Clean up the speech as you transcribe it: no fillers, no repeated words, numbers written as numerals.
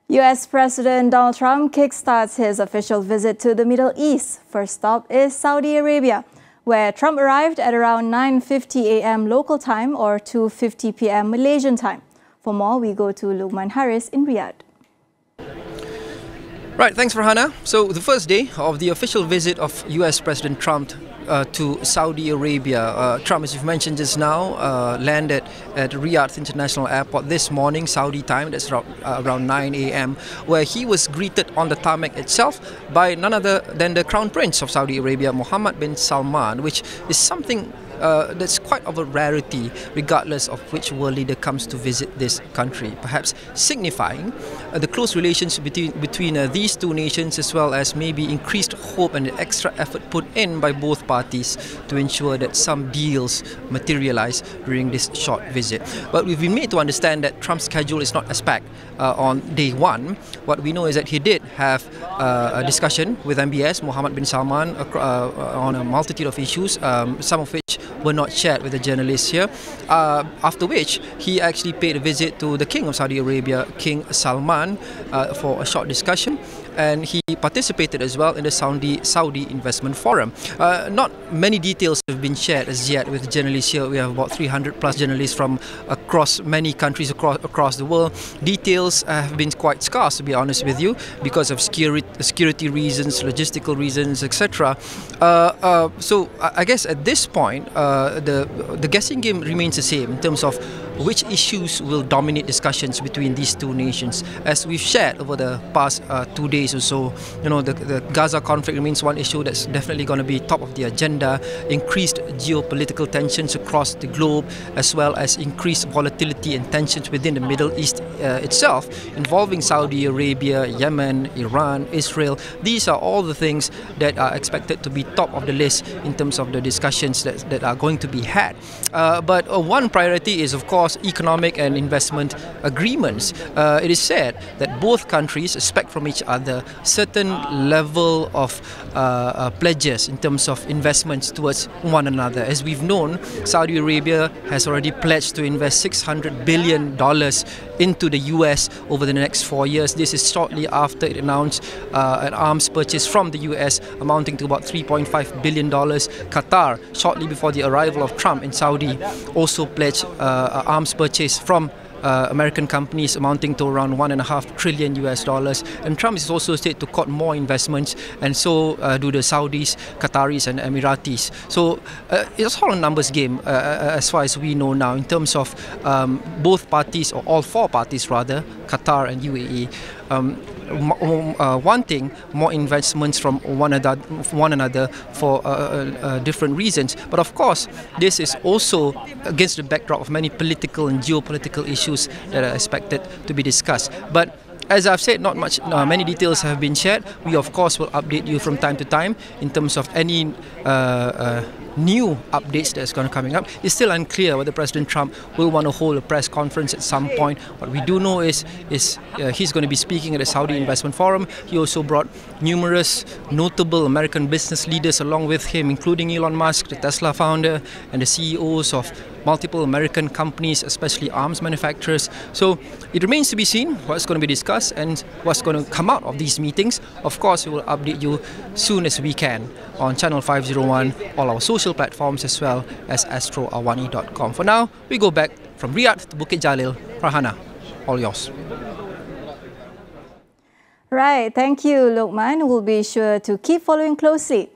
U.S. President Donald Trump kickstarts his official visit to the Middle East. First stop is Saudi Arabia, where Trump arrived at around 9:50 a.m. local time or 2:50 p.m. Malaysian time. For more, we go to Luqman Hariz in Riyadh. Right, thanks Farhana. So the first day of the official visit of US President Trump to Saudi Arabia. Trump, as you've mentioned just now, landed at Riyadh International Airport this morning, Saudi time, that's around 9 a.m, where he was greeted on the tarmac itself by none other than the Crown Prince of Saudi Arabia, Mohammed bin Salman, which is something that's quite of a rarity regardless of which world leader comes to visit this country, perhaps signifying the close relations between these two nations, as well as maybe increased hope and extra effort put in by both parties to ensure that some deals materialize during this short visit. But we've been made to understand that Trump's schedule is not as packed on day one. What we know is that he did have a discussion with MBS, Mohammed bin Salman, on a multitude of issues, some of which were not shared with the journalists here, after which he actually paid a visit to the King of Saudi Arabia, King Salman, for a short discussion, and he participated as well in the Saudi Investment Forum. Not many details have been shared as yet with journalists here. We have about 300 plus journalists from across many countries across the world. Details have been quite scarce, to be honest with you, because of security reasons, logistical reasons, etc. So I guess at this point, the guessing game remains the same in terms of which issues will dominate discussions between these two nations. As we've shared over the past 2 days or so, you know, the Gaza conflict remains one issue that's definitely going to be top of the agenda. Increased geopolitical tensions across the globe, as well as increased volatility and tensions within the Middle East itself, involving Saudi Arabia, Yemen, Iran, Israel. These are all the things that are expected to be top of the list in terms of the discussions that are going to be had. But one priority is, of course, economic and investment agreements. It is said that both countries expect from each other certain level of pledges in terms of investments towards one another. As we've known, Saudi Arabia has already pledged to invest $600 billion into the US over the next 4 years. This is shortly after it announced an arms purchase from the US amounting to about $3.5 billion. Qatar, shortly before the arrival of Trump in Saudi, also pledged arms purchase from American companies amounting to around $1.5 trillion US. And Trump is also said to court more investments, and so do the Saudis, Qataris and Emiratis. So it's all a numbers game as far as we know now, in terms of both parties, or all four parties rather, Qatar and UAE, wanting more investments from one another for different reasons. But of course, this is also against the backdrop of many political and geopolitical issues that are expected to be discussed. But as I've said, not many details have been shared. We of course will update you from time to time in terms of any new updates that's going to coming up. It's still unclear whether President Trump will want to hold a press conference at some point. What we do know is he's going to be speaking at the Saudi Investment Forum. He also brought numerous notable American business leaders along with him, including Elon Musk, the Tesla founder, and the CEOs of multiple American companies, especially arms manufacturers. So it remains to be seen what's going to be discussed and what's going to come out of these meetings. Of course, we will update you soon as we can on Channel 501, all our social platforms, as well as astroawani.com. For now, we go back from Riyadh to Bukit Jalil. Farhana, all yours. Right, thank you, Luqman. We'll be sure to keep following closely.